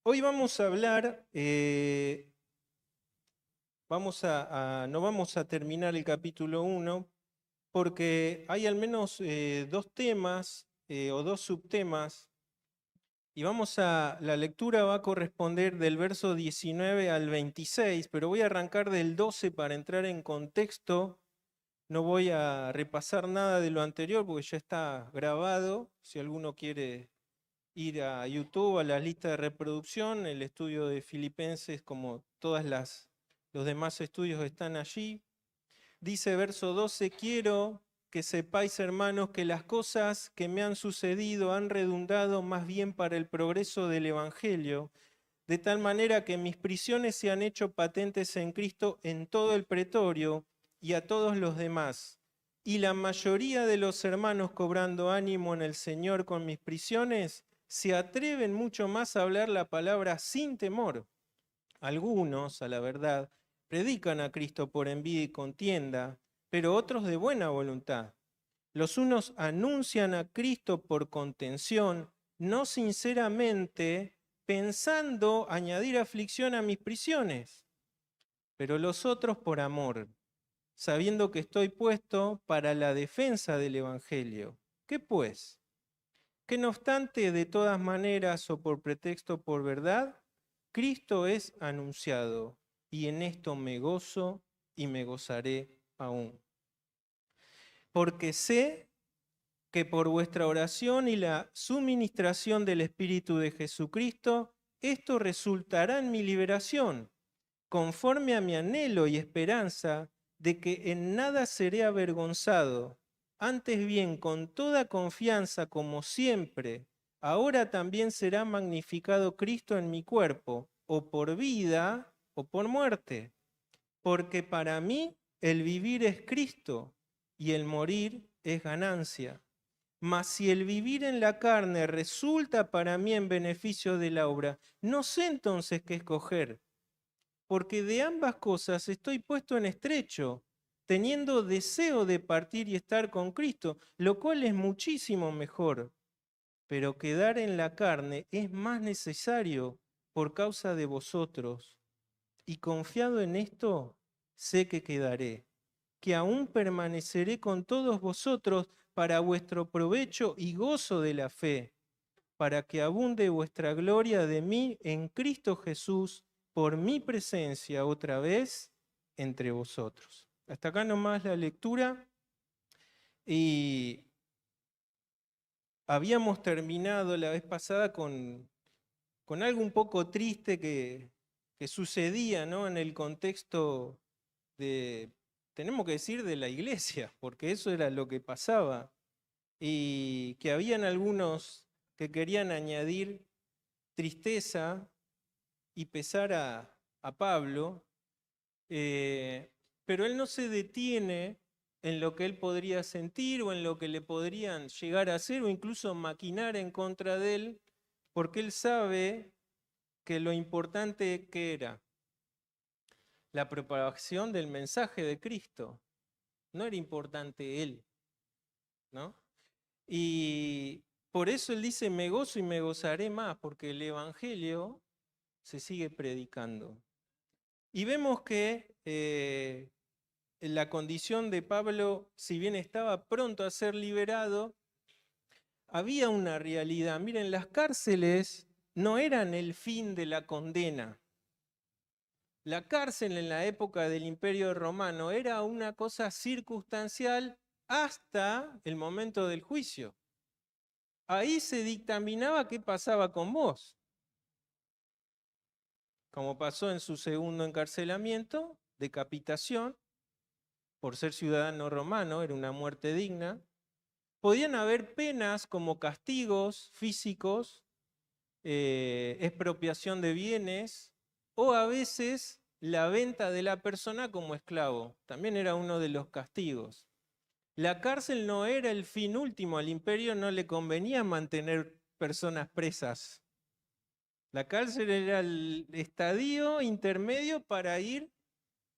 Hoy vamos a hablar, no vamos a terminar el capítulo 1 porque hay al menos dos temas o dos subtemas y la lectura va a corresponder del verso 19 al 26, pero voy a arrancar del 12 para entrar en contexto. No voy a repasar nada de lo anterior porque ya está grabado. Si alguno quiere ir a YouTube, a la lista de reproducción, el estudio de Filipenses, como los demás estudios están allí. Dice verso 12, quiero que sepáis, hermanos, que las cosas que me han sucedido han redundado más bien para el progreso del Evangelio, de tal manera que mis prisiones se han hecho patentes en Cristo en todo el pretorio y a todos los demás. Y la mayoría de los hermanos, cobrando ánimo en el Señor con mis prisiones, se atreven mucho más a hablar la palabra sin temor. Algunos, a la verdad, predican a Cristo por envidia y contienda, pero otros de buena voluntad. Los unos anuncian a Cristo por contención, no sinceramente, pensando añadir aflicción a mis prisiones, pero los otros por amor, sabiendo que estoy puesto para la defensa del Evangelio. ¿Qué pues? Que no obstante, de todas maneras o por pretexto por verdad, Cristo es anunciado, y en esto me gozo y me gozaré aún. Porque sé que por vuestra oración y la suministración del Espíritu de Jesucristo, esto resultará en mi liberación, conforme a mi anhelo y esperanza de que en nada seré avergonzado, antes bien con toda confianza como siempre, ahora también será magnificado Cristo en mi cuerpo, o por vida o por muerte, porque para mí el vivir es Cristo y el morir es ganancia. Mas si el vivir en la carne resulta para mí en beneficio de la obra, no sé entonces qué escoger, porque de ambas cosas estoy puesto en estrecho, teniendo deseo de partir y estar con Cristo, lo cual es muchísimo mejor, pero quedar en la carne es más necesario por causa de vosotros, y confiado en esto, sé que quedaré, que aún permaneceré con todos vosotros para vuestro provecho y gozo de la fe, para que abunde vuestra gloria de mí en Cristo Jesús por mi presencia otra vez entre vosotros. Hasta acá nomás la lectura y habíamos terminado la vez pasada con algo un poco triste que sucedía, ¿no?, en el contexto de, tenemos que decir, de la iglesia, porque eso era lo que pasaba, y que habían algunos que querían añadir tristeza y pesar a Pablo, pero él no se detiene en lo que él podría sentir o en lo que le podrían llegar a hacer o incluso maquinar en contra de él, porque él sabe que lo importante que era la propagación del mensaje de Cristo, no era importante él, ¿no? Y por eso él dice, me gozo y me gozaré más, porque el Evangelio se sigue predicando. Y vemos que la condición de Pablo, si bien estaba pronto a ser liberado, había una realidad. Miren, las cárceles no eran el fin de la condena. La cárcel en la época del Imperio Romano era una cosa circunstancial hasta el momento del juicio. Ahí se dictaminaba qué pasaba con vos. Como pasó en su segundo encarcelamiento, decapitación, por ser ciudadano romano, era una muerte digna. Podían haber penas como castigos físicos, expropiación de bienes o a veces la venta de la persona como esclavo. También era uno de los castigos. La cárcel no era el fin último, al imperio no le convenía mantener personas presas. La cárcel era el estadio intermedio para ir,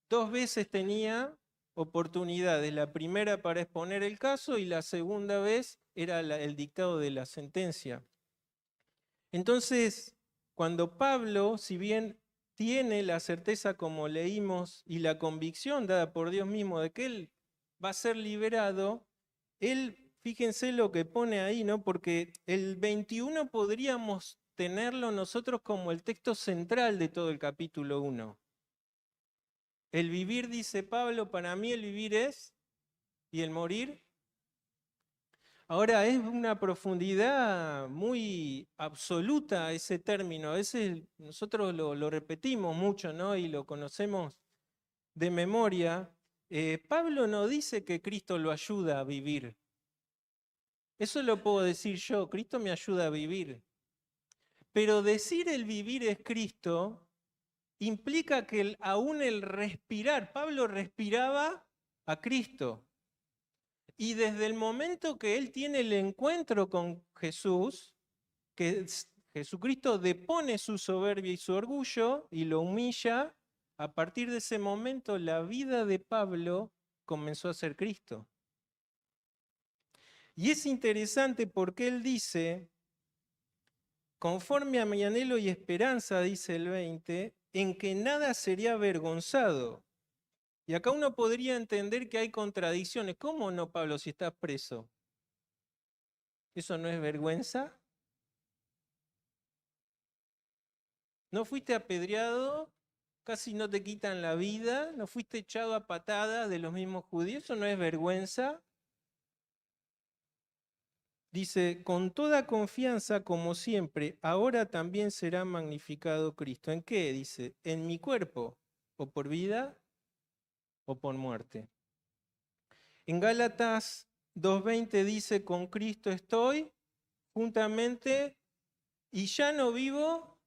dos veces tenía oportunidades, la primera para exponer el caso y la segunda vez era el dictado de la sentencia. Entonces, Cuando Pablo, si bien tiene la certeza, como leímos, y la convicción dada por Dios mismo de que él va a ser liberado, él, fíjense lo que pone ahí, ¿no? Porque el 21 podríamos tenerlo nosotros como el texto central de todo el capítulo 1. El vivir, dice Pablo, para mí el vivir es, y el morir. Ahora es una profundidad muy absoluta ese término. A veces nosotros lo repetimos mucho, ¿no? Y lo conocemos de memoria. Pablo no dice que Cristo lo ayuda a vivir. Eso lo puedo decir yo, Cristo me ayuda a vivir. Pero decir el vivir es Cristo implica que aún el respirar, Pablo respiraba a Cristo. Y desde el momento que él tiene el encuentro con Jesús, que Jesucristo depone su soberbia y su orgullo y lo humilla, a partir de ese momento la vida de Pablo comenzó a ser Cristo. Y es interesante porque él dice, conforme a mi anhelo y esperanza, dice el 20, en que nada sería avergonzado. Y acá uno podría entender que hay contradicciones. ¿Cómo no, Pablo, si estás preso? ¿Eso no es vergüenza? ¿No fuiste apedreado? ¿Casi no te quitan la vida? ¿No fuiste echado a patadas de los mismos judíos? ¿Eso no es vergüenza? Dice, con toda confianza, como siempre, ahora también será magnificado Cristo. ¿En qué? Dice, en mi cuerpo, o por vida o por muerte. En Gálatas 2:20 dice, con Cristo estoy juntamente y ya no vivo,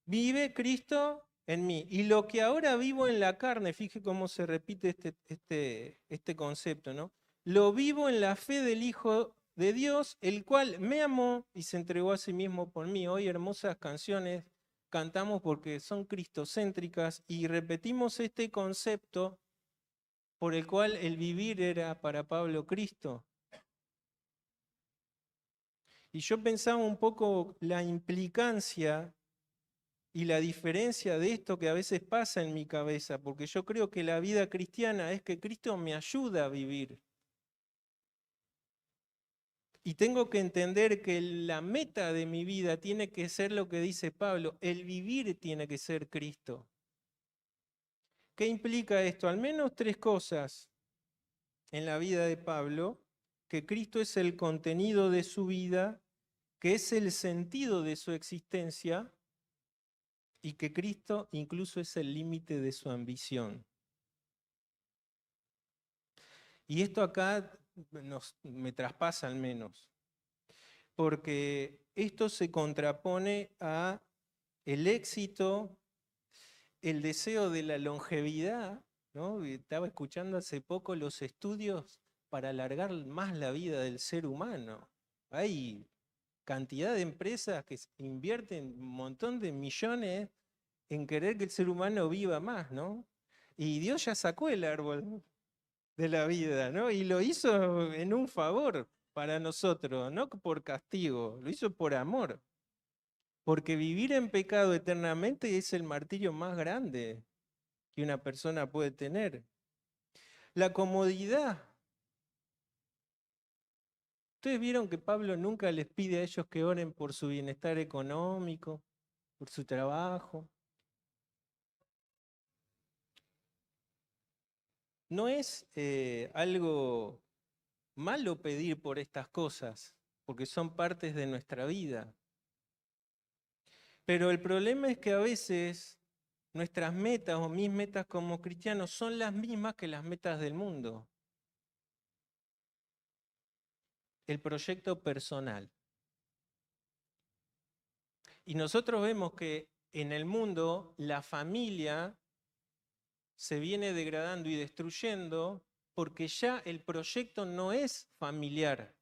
vive Cristo en mí. Y lo que ahora vivo en la carne, fíjese cómo se repite este concepto, ¿no? Lo vivo en la fe del Hijo de Dios, el cual me amó y se entregó a sí mismo por mí. Hoy hermosas canciones cantamos porque son cristocéntricas y repetimos este concepto por el cual el vivir era para Pablo Cristo. Y yo pensaba un poco la implicancia y la diferencia de esto que a veces pasa en mi cabeza, porque yo creo que la vida cristiana es que Cristo me ayuda a vivir. Y tengo que entender que la meta de mi vida tiene que ser lo que dice Pablo, el vivir tiene que ser Cristo. ¿Qué implica esto? Al menos tres cosas en la vida de Pablo, que Cristo es el contenido de su vida, que es el sentido de su existencia y que Cristo incluso es el límite de su ambición. Y esto acá me traspasa al menos, porque esto se contrapone a el éxito, el deseo de la longevidad, ¿no? Estaba escuchando hace poco los estudios para alargar más la vida del ser humano. Hay cantidad de empresas que invierten un montón de millones en querer que el ser humano viva más, ¿no? Y Dios ya sacó el árbol de la vida, ¿no? Y lo hizo en un favor para nosotros, no por castigo, lo hizo por amor. Porque vivir en pecado eternamente es el martirio más grande que una persona puede tener. La comodidad. Ustedes vieron que Pablo nunca les pide a ellos que oren por su bienestar económico, por su trabajo. No es algo malo pedir por estas cosas, porque son partes de nuestra vida. Pero el problema es que a veces nuestras metas o mis metas como cristianos son las mismas que las metas del mundo. El proyecto personal. Y nosotros vemos que en el mundo la familia se viene degradando y destruyendo porque ya el proyecto no es familiar.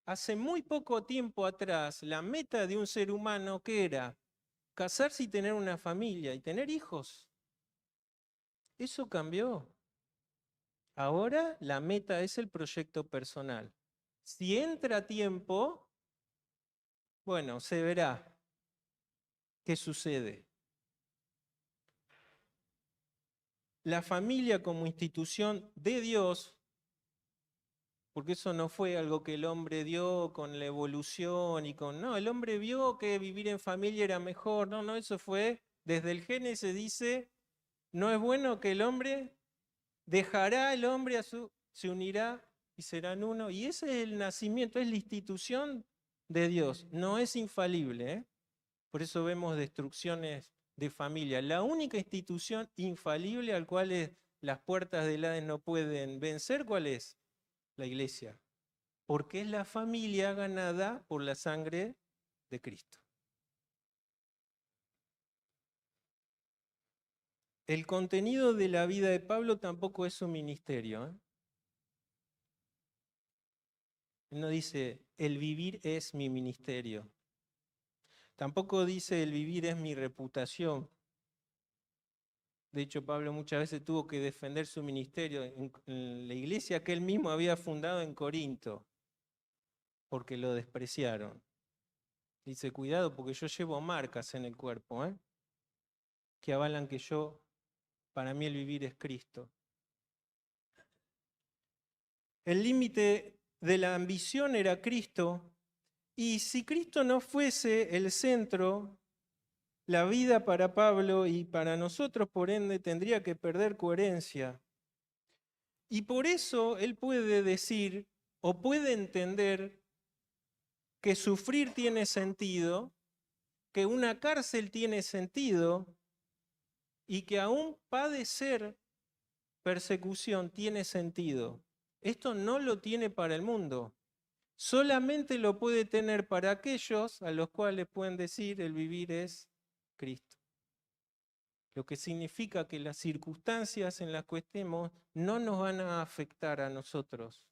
Hace muy poco tiempo atrás, la meta de un ser humano, ¿qué era? Casarse y tener una familia y tener hijos. Eso cambió. Ahora la meta es el proyecto personal. Si entra tiempo, bueno, se verá. ¿qué sucede? La familia como institución de Dios, porque eso no fue algo que el hombre dio con la evolución y con... No, el hombre vio que vivir en familia era mejor. No, no, eso fue, desde el Génesis dice, no es bueno que el hombre, dejará el hombre se unirá y serán uno. Y ese es el nacimiento, es la institución de Dios. No es infalible, ¿eh? Por eso vemos destrucciones de familia. La única institución infalible al cual las puertas del Hades no pueden vencer, ¿cuál es? La iglesia. Porque es la familia ganada por la sangre de Cristo. El contenido de la vida de Pablo tampoco es su ministerio, ¿eh? Él no dice, el vivir es mi ministerio. Tampoco dice, el vivir es mi reputación. De hecho, Pablo muchas veces tuvo que defender su ministerio en la iglesia que él mismo había fundado en Corinto, porque lo despreciaron. Dice, cuidado porque yo llevo marcas en el cuerpo, que avalan que para mí el vivir es Cristo. El límite de la ambición era Cristo, y si Cristo no fuese el centro, la vida para Pablo y para nosotros, por ende, tendría que perder coherencia. Y por eso él puede decir o puede entender que sufrir tiene sentido, que una cárcel tiene sentido y que aún padecer persecución tiene sentido. Esto no lo tiene para el mundo. Solamente lo puede tener para aquellos a los cuales pueden decir el vivir es Cristo. Lo que significa que las circunstancias en las que estemos no nos van a afectar a nosotros.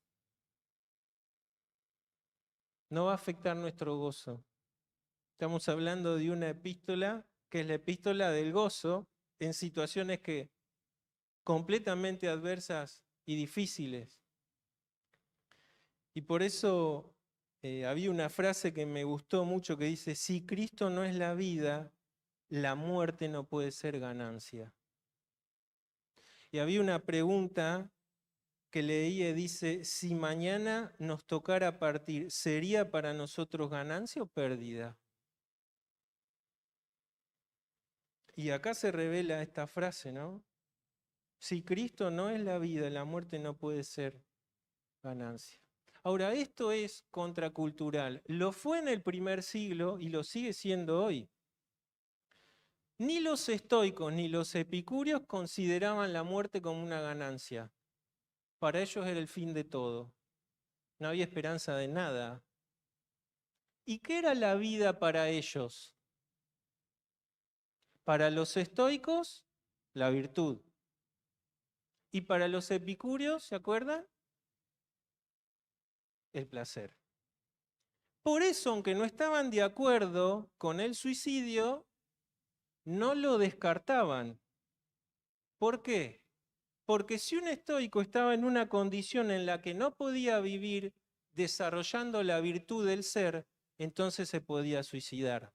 No va a afectar nuestro gozo. Estamos hablando de una epístola que es la epístola del gozo en situaciones completamente adversas y difíciles. Y por eso había una frase que me gustó mucho que dice, si Cristo no es la vida, la muerte no puede ser ganancia. Y había una pregunta que leí y dice, si mañana nos tocara partir, ¿sería para nosotros ganancia o pérdida? Y acá se revela esta frase, ¿no? Si Cristo no es la vida, la muerte no puede ser ganancia. Ahora, esto es contracultural. Lo fue en el primer siglo y lo sigue siendo hoy. Ni los estoicos ni los epicúreos consideraban la muerte como una ganancia. Para ellos era el fin de todo. No había esperanza de nada. ¿Y qué era la vida para ellos? Para los estoicos, la virtud. Y para los epicúreos, ¿se acuerdan? El placer. Por eso, aunque no estaban de acuerdo con el suicidio, no lo descartaban. ¿Por qué? Porque si un estoico estaba en una condición en la que no podía vivir desarrollando la virtud del ser, entonces se podía suicidar.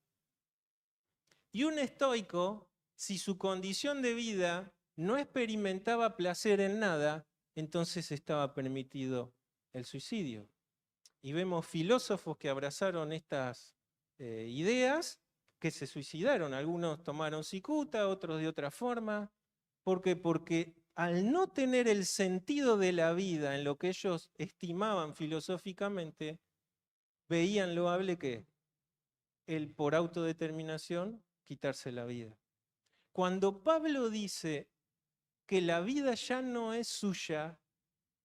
Y un estoico, si su condición de vida no experimentaba placer en nada, entonces estaba permitido el suicidio. Y vemos filósofos que abrazaron estas ideas que se suicidaron. Algunos tomaron cicuta, otros de otra forma. ¿Por qué? Porque al no tener el sentido de la vida en lo que ellos estimaban filosóficamente, veían loable que el por autodeterminación quitarse la vida. Cuando Pablo dice que la vida ya no es suya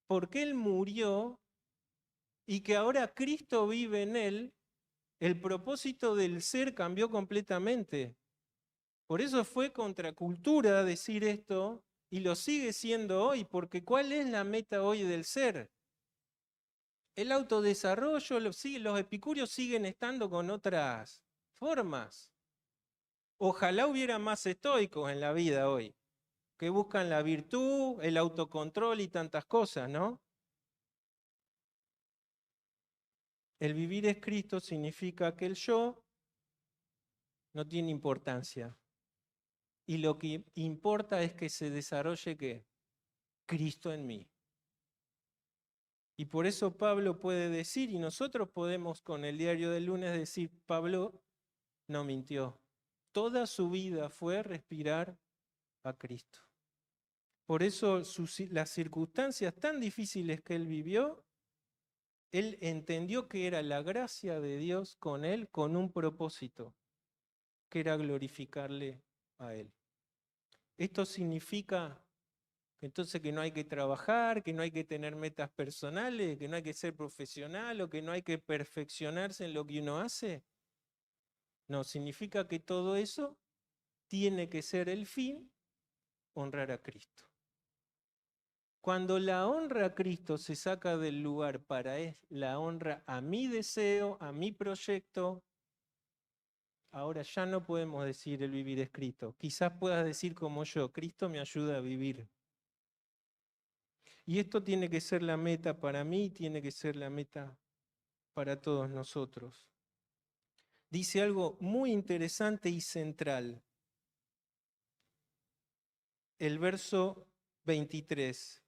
porque él murió y que ahora Cristo vive en él, el propósito del ser cambió completamente. Por eso fue contracultura decir esto y lo sigue siendo hoy, porque ¿cuál es la meta hoy del ser? El autodesarrollo, los epicúreos siguen estando con otras formas. Ojalá hubiera más estoicos en la vida hoy, que buscan la virtud, el autocontrol y tantas cosas, ¿no? El vivir es Cristo significa que el yo no tiene importancia. Y lo que importa es que se desarrolle ¿qué? Cristo en mí. Y por eso Pablo puede decir, y nosotros podemos con el diario del lunes decir, Pablo no mintió. Toda su vida fue respirar a Cristo. Por eso las circunstancias tan difíciles que él vivió, él entendió que era la gracia de Dios con él con un propósito, que era glorificarle a él. Esto significa entonces que no hay que trabajar, que no hay que tener metas personales, que no hay que ser profesional o que no hay que perfeccionarse en lo que uno hace. No, significa que todo eso tiene que ser el fin, honrar a Cristo. Cuando la honra a Cristo se saca del lugar para la honra a mi deseo, a mi proyecto, ahora ya no podemos decir el vivir es Cristo. Quizás puedas decir como yo, Cristo me ayuda a vivir. Y esto tiene que ser la meta para mí, tiene que ser la meta para todos nosotros. Dice algo muy interesante y central. El verso 23.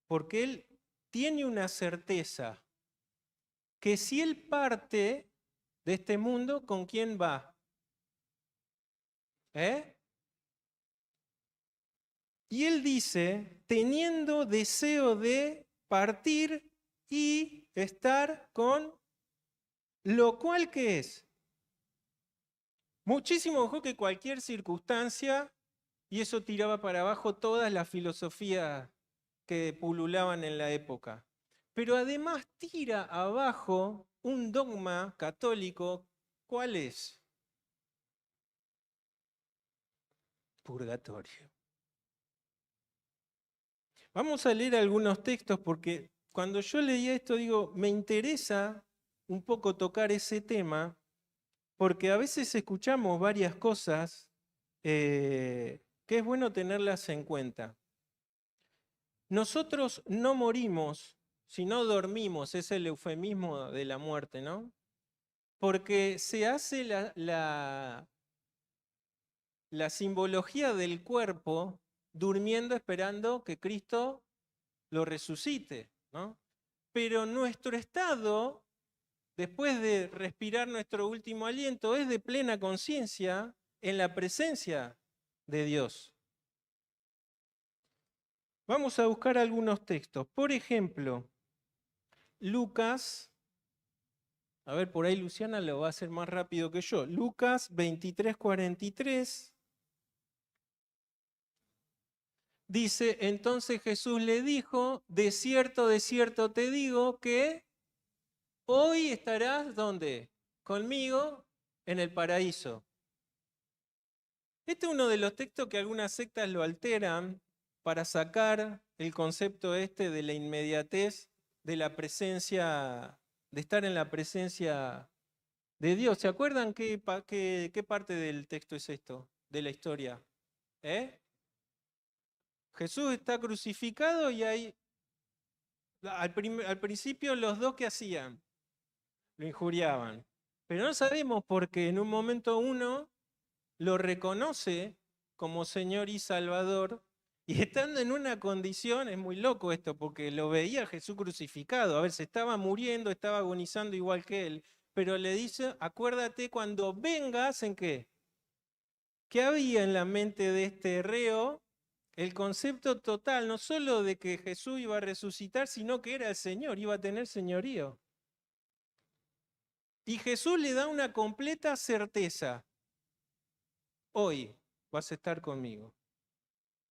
Porque él tiene una certeza que si él parte de este mundo, ¿con quién va? Y él dice, teniendo deseo de partir y estar con lo cual que es. Muchísimo mejor que cualquier circunstancia, y eso tiraba para abajo todas las filosofías que pululaban en la época. Pero además tira abajo un dogma católico, ¿cuál es? Purgatorio. Vamos a leer algunos textos porque cuando yo leía esto digo, me interesa un poco tocar ese tema porque a veces escuchamos varias cosas que es bueno tenerlas en cuenta. Nosotros no morimos, sino dormimos, es el eufemismo de la muerte, ¿no? Porque se hace la simbología del cuerpo durmiendo esperando que Cristo lo resucite, ¿no? Pero nuestro estado, después de respirar nuestro último aliento, es de plena conciencia en la presencia de Dios. Vamos a buscar algunos textos. Por ejemplo, Lucas, a ver, por ahí Luciana lo va a hacer más rápido que yo. Lucas 23:43. Dice, entonces Jesús le dijo, de cierto te digo que hoy estarás, ¿dónde? Conmigo en el paraíso. Este es uno de los textos que algunas sectas lo alteran para sacar el concepto este de la inmediatez de la presencia, de estar en la presencia de Dios. ¿Se acuerdan qué parte del texto es esto, de la historia? Jesús está crucificado y hay, al principio los dos que hacían, lo injuriaban. Pero no sabemos porque en un momento uno lo reconoce como Señor y Salvador y estando en una condición, es muy loco esto, porque lo veía Jesús crucificado, a ver, se estaba muriendo, estaba agonizando igual que él, pero le dice, acuérdate cuando vengas, ¿en qué? ¿Qué había en la mente de este reo? El concepto total, no solo de que Jesús iba a resucitar, sino que era el Señor, iba a tener señorío. Y Jesús le da una completa certeza. Hoy vas a estar conmigo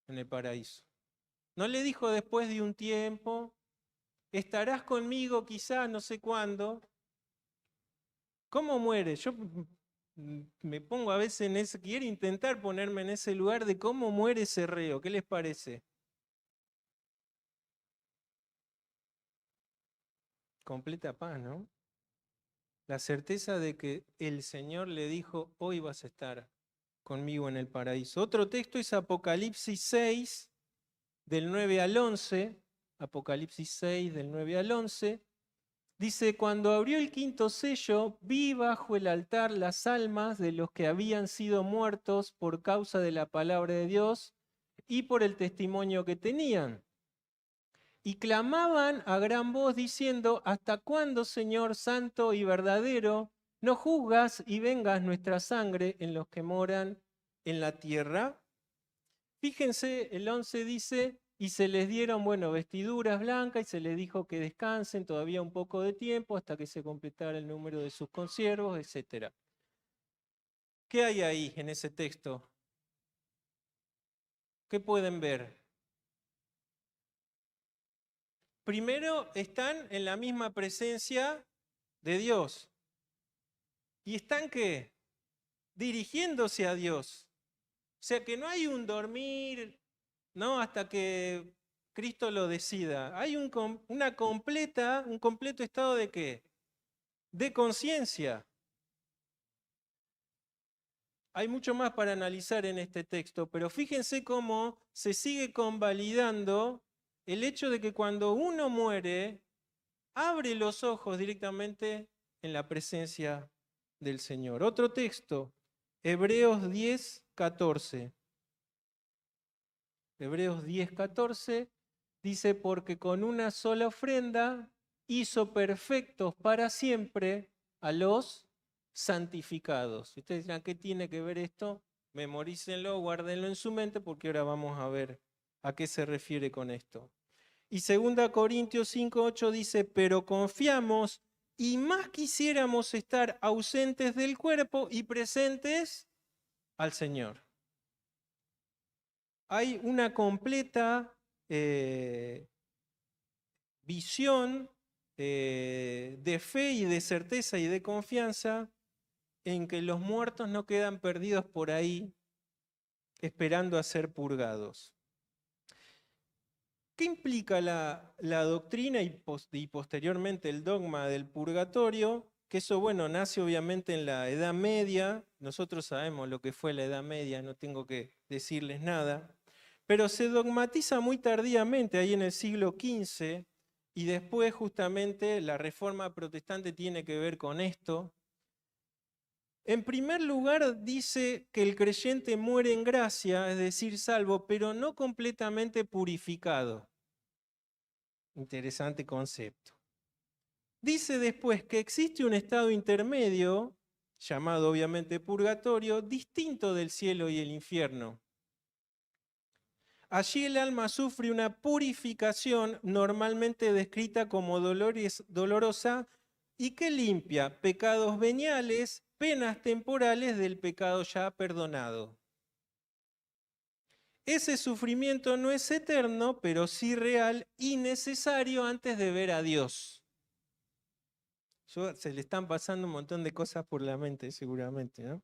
en el paraíso. No le dijo después de un tiempo, estarás conmigo quizás no sé cuándo. ¿Cómo muere? Yo me pongo a veces en ese, quiero intentar ponerme en ese lugar de cómo muere ese reo. ¿Qué les parece? Completa paz, ¿no? La certeza de que el Señor le dijo, hoy vas a estar conmigo en el paraíso. Otro texto es Apocalipsis 6, del 9 al 11. Apocalipsis 6, del 9 al 11. Dice, cuando abrió el quinto sello, vi bajo el altar las almas de los que habían sido muertos por causa de la palabra de Dios y por el testimonio que tenían. Y clamaban a gran voz diciendo, ¿hasta cuándo, Señor santo y verdadero, no juzgas y vengas nuestra sangre en los que moran en la tierra? Fíjense, el 11 dice, y se les dieron, vestiduras blancas y se les dijo que descansen todavía un poco de tiempo hasta que se completara el número de sus consiervos, etc. ¿Qué hay ahí en ese texto? ¿Qué pueden ver? Primero, están en la misma presencia de Dios. ¿Y están qué? Dirigiéndose a Dios. O sea que no hay un dormir, ¿no? Hasta que Cristo lo decida. Hay un completo estado de ¿qué? De conciencia. Hay mucho más para analizar en este texto, pero fíjense cómo se sigue convalidando el hecho de que cuando uno muere, abre los ojos directamente en la presencia del Señor. Otro texto, Hebreos 10, 14. Hebreos 10, 14 dice, porque con una sola ofrenda hizo perfectos para siempre a los santificados. Ustedes dirán, ¿qué tiene que ver esto? Memorícenlo, guárdenlo en su mente, porque ahora vamos a ver a qué se refiere con esto. Y 2 Corintios 5, 8 dice, pero confiamos y más quisiéramos estar ausentes del cuerpo y presentes al Señor. Hay una completa visión de fe y de certeza y de confianza en que los muertos no quedan perdidos por ahí esperando a ser purgados. ¿Qué implica la doctrina y posteriormente el dogma del purgatorio? Que eso, nace obviamente en la Edad Media. Nosotros sabemos lo que fue la Edad Media, no tengo que decirles nada. Pero se dogmatiza muy tardíamente, ahí en el siglo XV, y después justamente la Reforma Protestante tiene que ver con esto. En primer lugar, dice que el creyente muere en gracia, es decir, salvo, pero no completamente purificado. Interesante concepto. Dice después que existe un estado intermedio, llamado obviamente purgatorio, distinto del cielo y el infierno. Allí el alma sufre una purificación normalmente descrita como dolorosa y que limpia pecados veniales, penas temporales del pecado ya perdonado. Ese sufrimiento no es eterno, pero sí real y necesario antes de ver a Dios. Se le están pasando un montón de cosas por la mente seguramente, ¿no?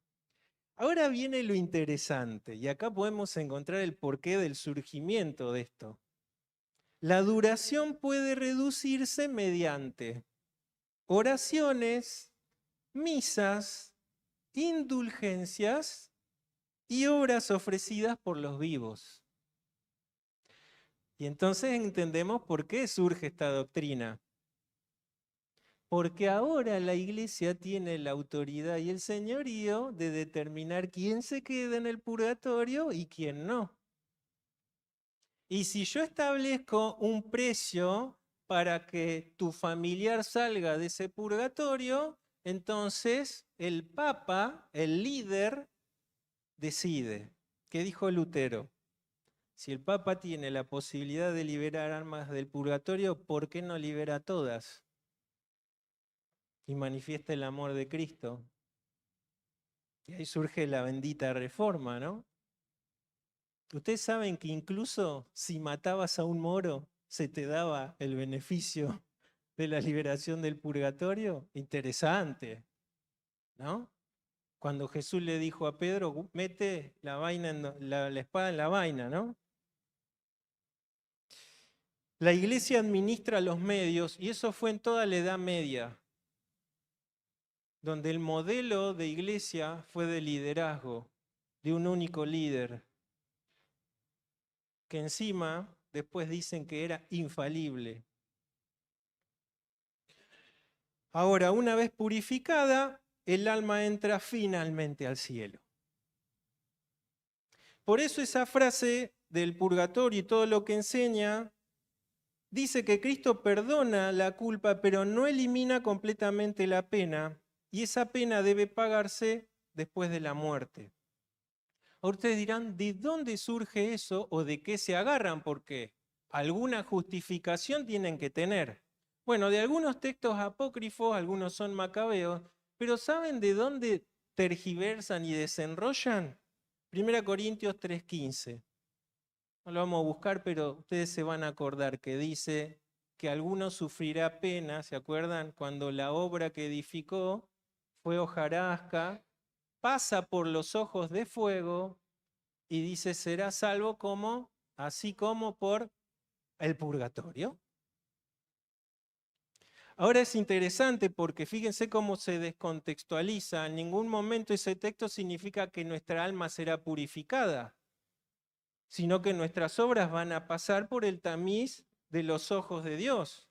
Ahora viene lo interesante, y acá podemos encontrar el porqué del surgimiento de esto. La duración puede reducirse mediante oraciones, misas, indulgencias y obras ofrecidas por los vivos. Y entonces entendemos por qué surge esta doctrina. Porque ahora la iglesia tiene la autoridad y el señorío de determinar quién se queda en el purgatorio y quién no. Y si yo establezco un precio para que tu familiar salga de ese purgatorio, entonces el Papa, el líder, decide. ¿Qué dijo Lutero? Si el Papa tiene la posibilidad de liberar almas del purgatorio, ¿por qué no libera a todas? Y manifiesta el amor de Cristo. Y ahí surge la bendita reforma, ¿no? Ustedes saben que incluso si matabas a un moro, se te daba el beneficio de la liberación del purgatorio. Interesante, ¿no? Cuando Jesús le dijo a Pedro, mete la espada en la vaina, ¿no? La iglesia administra los medios, y eso fue en toda la Edad Media, donde el modelo de iglesia fue de liderazgo, de un único líder, que encima después dicen que era infalible. Ahora, una vez purificada, el alma entra finalmente al cielo. Por eso esa frase del purgatorio y todo lo que enseña, dice que Cristo perdona la culpa, pero no elimina completamente la pena, y esa pena debe pagarse después de la muerte. Ahora ustedes dirán, ¿de dónde surge eso o de qué se agarran? Porque alguna justificación tienen que tener. Bueno, de algunos textos apócrifos, algunos son macabeos, pero ¿saben de dónde tergiversan y desenrollan? 1 Corintios 3:15. No lo vamos a buscar, pero ustedes se van a acordar que dice que alguno sufrirá pena, ¿se acuerdan? Cuando la obra que edificó fue hojarasca, pasa por los ojos de fuego y dice, será salvo como, así como por el purgatorio. Ahora es interesante porque fíjense cómo se descontextualiza. En ningún momento ese texto significa que nuestra alma será purificada, sino que nuestras obras van a pasar por el tamiz de los ojos de Dios.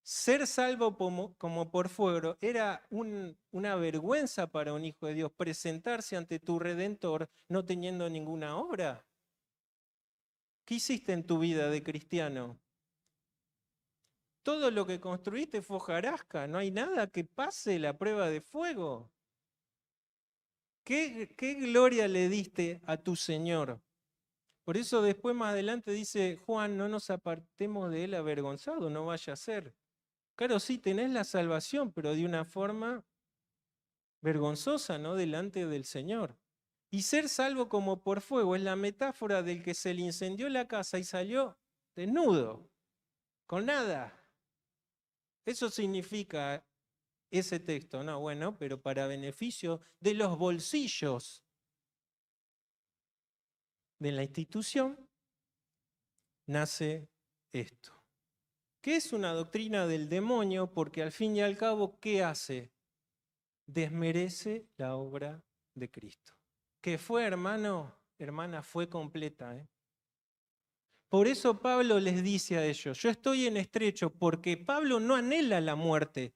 Ser salvo como por fuego era una vergüenza para un hijo de Dios, presentarse ante tu Redentor no teniendo ninguna obra. ¿Qué hiciste en tu vida de cristiano? Todo lo que construiste fue hojarasca, no hay nada que pase la prueba de fuego. ¿Qué gloria le diste a tu Señor? Por eso después más adelante dice Juan, no nos apartemos de él avergonzado, no vaya a ser. Claro, sí, tenés la salvación, pero de una forma vergonzosa, ¿no? Delante del Señor. Y ser salvo como por fuego es la metáfora del que se le incendió la casa y salió desnudo, con nada. Eso significa ese texto, ¿no? Bueno, pero para beneficio de los bolsillos de la institución nace esto. ¿Qué es una doctrina del demonio? Porque al fin y al cabo, ¿qué hace? Desmerece la obra de Cristo. Que fue, hermano, hermana, fue completa. Por eso Pablo les dice a ellos, yo estoy en estrecho, porque Pablo no anhela la muerte,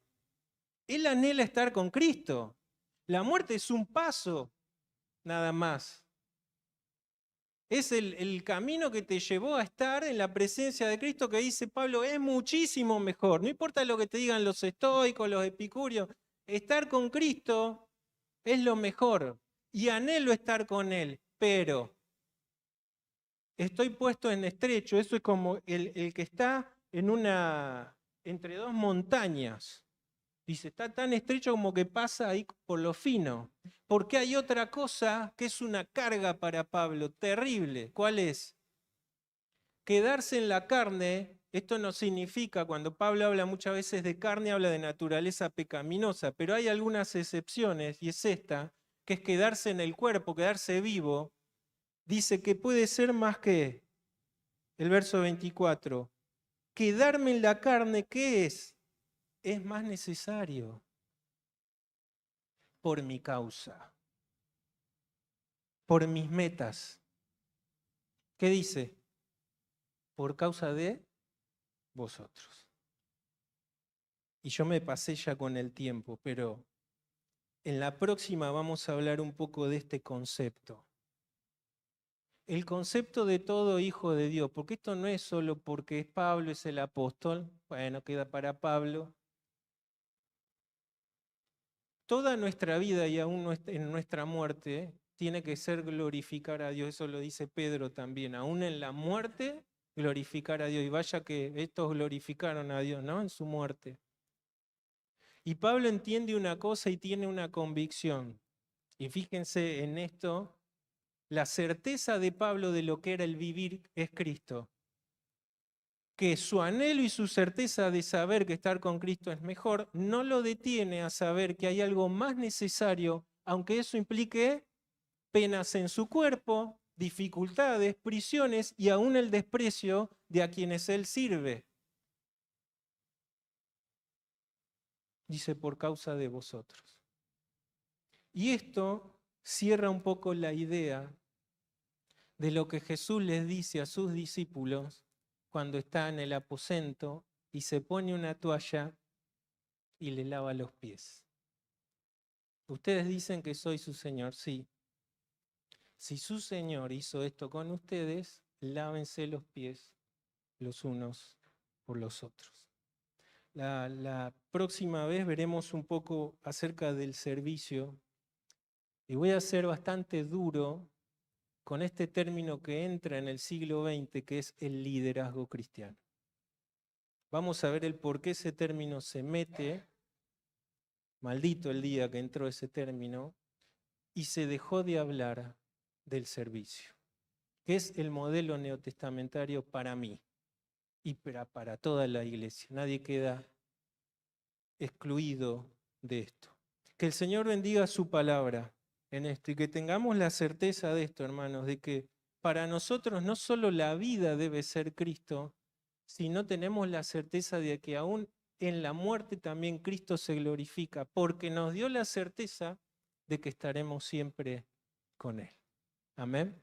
él anhela estar con Cristo. La muerte es un paso, nada más. Es el camino que te llevó a estar en la presencia de Cristo, que dice Pablo, es muchísimo mejor. No importa lo que te digan los estoicos, los epicúreos, estar con Cristo es lo mejor. Y anhelo estar con Él, pero estoy puesto en estrecho. Eso es como el que está entre dos montañas. Dice, está tan estrecho como que pasa ahí por lo fino. Porque hay otra cosa que es una carga para Pablo, terrible. ¿Cuál es? Quedarse en la carne, esto no significa, cuando Pablo habla muchas veces de carne, habla de naturaleza pecaminosa, pero hay algunas excepciones, y es esta, que es quedarse en el cuerpo, quedarse vivo. Dice que puede ser más que, el verso 24, quedarme en la carne, ¿qué es? Es más necesario por mi causa, por mis metas. ¿Qué dice? Por causa de vosotros. Y yo me pasé ya con el tiempo, pero en la próxima vamos a hablar un poco de este concepto. El concepto de todo hijo de Dios, porque esto no es solo porque Pablo es el apóstol, bueno, queda para Pablo. Toda nuestra vida y aún en nuestra muerte tiene que ser glorificar a Dios, eso lo dice Pedro también, aún en la muerte glorificar a Dios. Y vaya que estos glorificaron a Dios, ¿no? En su muerte. Y Pablo entiende una cosa y tiene una convicción. Y fíjense en esto, la certeza de Pablo de lo que era el vivir es Cristo. Que su anhelo y su certeza de saber que estar con Cristo es mejor, no lo detiene a saber que hay algo más necesario, aunque eso implique penas en su cuerpo, dificultades, prisiones y aún el desprecio de a quienes él sirve. Dice, por causa de vosotros. Y esto cierra un poco la idea de lo que Jesús les dice a sus discípulos cuando está en el aposento y se pone una toalla y le lava los pies. Ustedes dicen que soy su Señor, sí. Si su Señor hizo esto con ustedes, lávense los pies los unos por los otros. La próxima vez veremos un poco acerca del servicio y voy a ser bastante duro con este término que entra en el siglo XX, que es el liderazgo cristiano. Vamos a ver el por qué ese término se mete, maldito el día que entró ese término, y se dejó de hablar del servicio, que es el modelo neotestamentario para mí y para toda la iglesia. Nadie queda excluido de esto. Que el Señor bendiga su palabra en esto y que tengamos la certeza de esto, hermanos, de que para nosotros no solo la vida debe ser Cristo, sino tenemos la certeza de que aún en la muerte también Cristo se glorifica, porque nos dio la certeza de que estaremos siempre con Él. Amén.